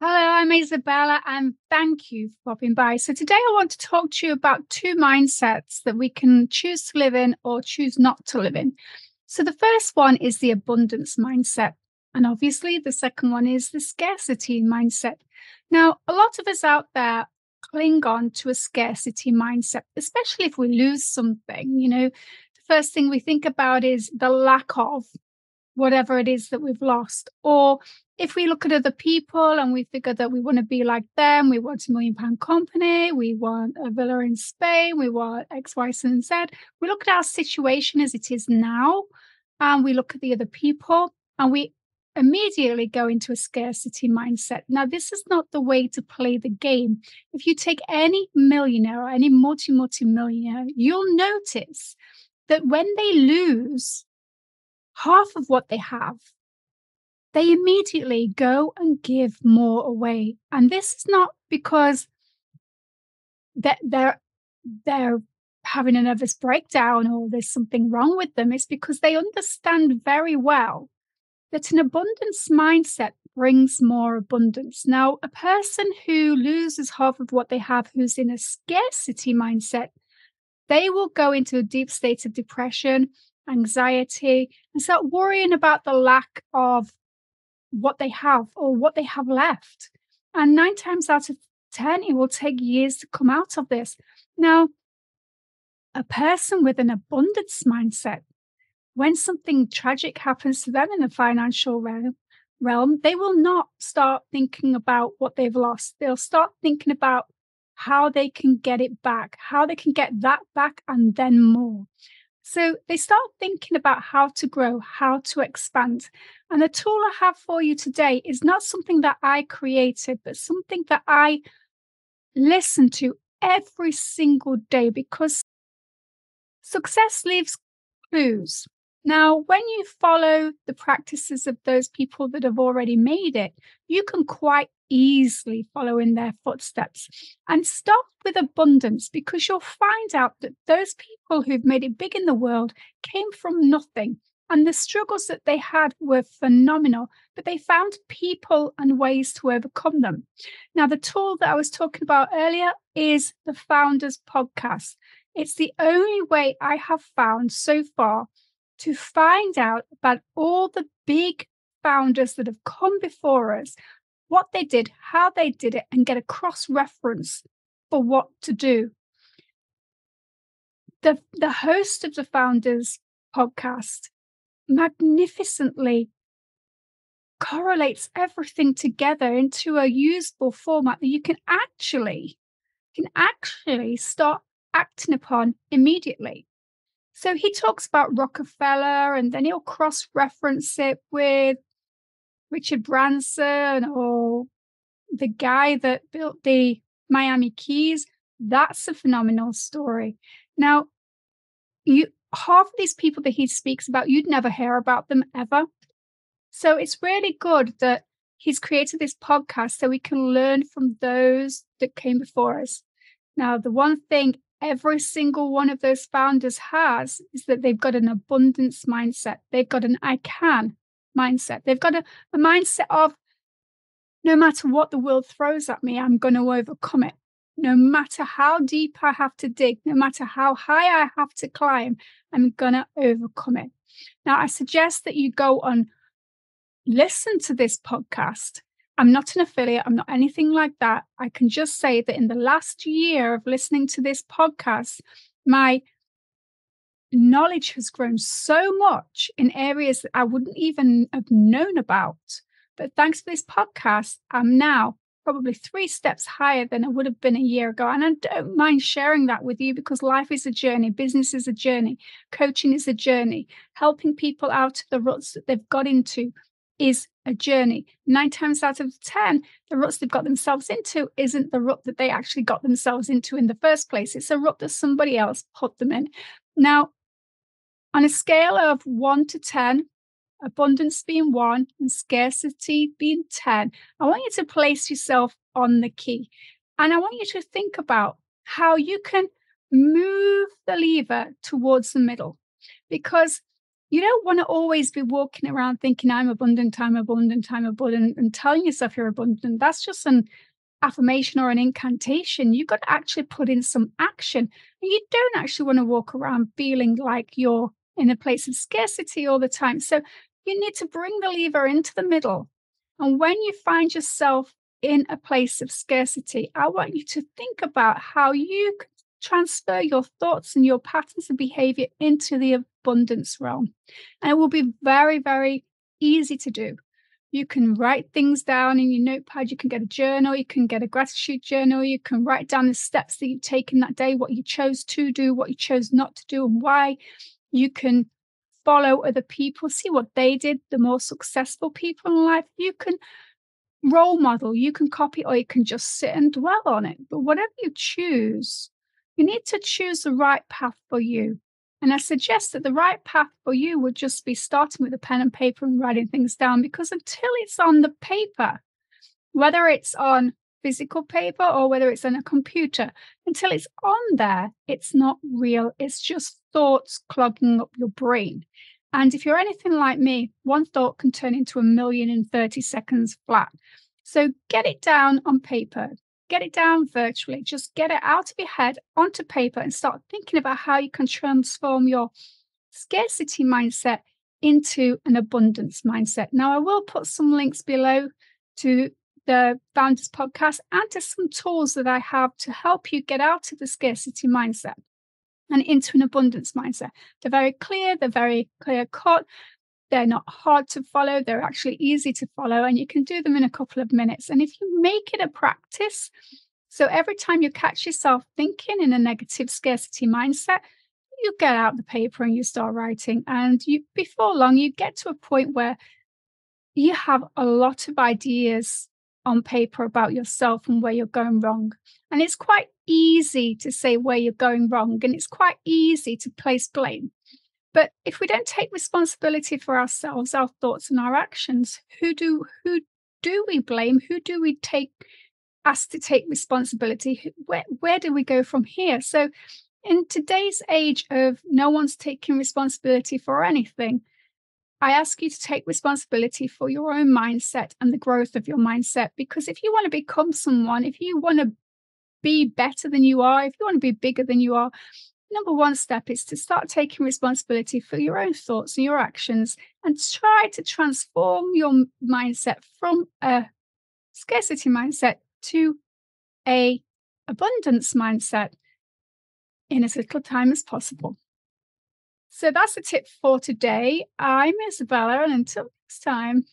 Hello, I'm Isabella, and thank you for popping by. So, today I want to talk to you about two mindsets that we can choose to live in or choose not to live in. So, the first one is the abundance mindset. And obviously, the second one is the scarcity mindset. Now, a lot of us out there cling on to a scarcity mindset, especially if we lose something. The first thing we think about is the lack of whatever it is that we've lost. Or if we look at other people and we figure that we want to be like them, we want £1 million company, we want a villa in Spain, we want X, Y, and Z. We look at our situation as it is now, and we look at the other people, and we immediately go into a scarcity mindset. Now, this is not the way to play the game. If you take any millionaire or any multi-millionaire, you'll notice that when they lose half of what they have, they immediately go and give more away. And this is not because they're having a nervous breakdown or there's something wrong with them. It's because they understand very well that an abundance mindset brings more abundance. Now, a person who loses half of what they have, who's in a scarcity mindset, they will go into a deep state of depression, anxiety, and start worrying about the lack of what they have or what they have left. And 9 times out of 10, it will take years to come out of this. Now, a person with an abundance mindset, when something tragic happens to them in the financial realm, they will not start thinking about what they've lost. They'll start thinking about how they can get it back, how they can get that back and then more. So they start thinking about how to grow, how to expand. And the tool I have for you today is not something that I created, but something that I listen to every single day, because success leaves clues. Now, when you follow the practices of those people that have already made it, you can quite easily follow in their footsteps. And start with abundance, because you'll find out that those people who've made it big in the world came from nothing. And the struggles that they had were phenomenal, but they found people and ways to overcome them. Now, the tool that I was talking about earlier is the Founders Podcast. It's the only way I have found so far to find out about all the big founders that have come before us, what they did, how they did it, and get a cross-reference for what to do. The host of the Founders Podcast magnificently correlates everything together into a usable format that you can actually start acting upon immediately. So he talks about Rockefeller, and then he'll cross-reference it with Richard Branson or the guy that built the Miami Keys. That's a phenomenal story. Now, half of these people that he speaks about, you'd never hear about them ever. So it's really good that he's created this podcast so we can learn from those that came before us. Now, the one thing every single one of those founders has is that they've got an abundance mindset. They've got an I can mindset. They've got a mindset of, no matter what the world throws at me, I'm going to overcome it. No matter how deep I have to dig, no matter how high I have to climb, I'm going to overcome it. Now, I suggest that you go and listen to this podcast. I'm not an affiliate. I'm not anything like that. I can just say that in the last year of listening to this podcast, my knowledge has grown so much in areas that I wouldn't even have known about. But thanks to this podcast, I'm now probably 3 steps higher than I would have been a year ago. And I don't mind sharing that with you, because life is a journey. Business is a journey. Coaching is a journey. Helping people out of the ruts that they've got into is a journey. 9 times out of 10, the ruts they've got themselves into isn't the rut that they actually got themselves into in the first place. It's a rut that somebody else put them in. Now, on a scale of 1 to 10, abundance being 1 and scarcity being 10, I want you to place yourself on the key. And I want you to think about how you can move the lever towards the middle. Because You don't want to always be walking around thinking, I'm abundant, I'm abundant, I'm abundant, and telling yourself you're abundant. That's just an affirmation or an incantation. You've got to actually put in some action. And you don't actually want to walk around feeling like you're in a place of scarcity all the time. So you need to bring the lever into the middle. And when you find yourself in a place of scarcity, I want you to think about how you can transfer your thoughts and your patterns of behavior into the abundance realm. And it will be very, very easy to do. You can write things down in your notepad. You can get a journal. You can get a gratitude journal. You can write down the steps that you've taken that day, what you chose to do, what you chose not to do, and why. You can follow other people, see what they did, the more successful people in life. You can role model, you can copy, or you can just sit and dwell on it. But whatever you choose, you need to choose the right path for you. And I suggest that the right path for you would just be starting with a pen and paper and writing things down, because until it's on the paper, whether it's on physical paper or whether it's on a computer, until it's on there, it's not real. It's just thoughts clogging up your brain. And if you're anything like me, one thought can turn into a million in 30 seconds flat. So get it down on paper. Get it down virtually. Just get it out of your head onto paper and start thinking about how you can transform your scarcity mindset into an abundance mindset. Now, I will put some links below to the Founders Podcast and to some tools that I have to help you get out of the scarcity mindset and into an abundance mindset. They're very clear. They're very clear cut. They're not hard to follow. They're actually easy to follow, and you can do them in a couple of minutes. And if you make it a practice, so every time you catch yourself thinking in a negative scarcity mindset, you get out the paper and you start writing. And you, before long, you get to a point where you have a lot of ideas on paper about yourself and where you're going wrong. And it's quite easy to say where you're going wrong, and it's quite easy to place blame. But if we don't take responsibility for ourselves, our thoughts and our actions, who do we blame? Who do we ask to take responsibility? Where do we go from here? So in today's age of no one's taking responsibility for anything, I ask you to take responsibility for your own mindset and the growth of your mindset. Because if you want to become someone, if you want to be better than you are, if you want to be bigger than you are, number one step is to start taking responsibility for your own thoughts and your actions, and try to transform your mindset from a scarcity mindset to a abundance mindset in as little time as possible. So that's the tip for today. I'm Isabella, and until next time.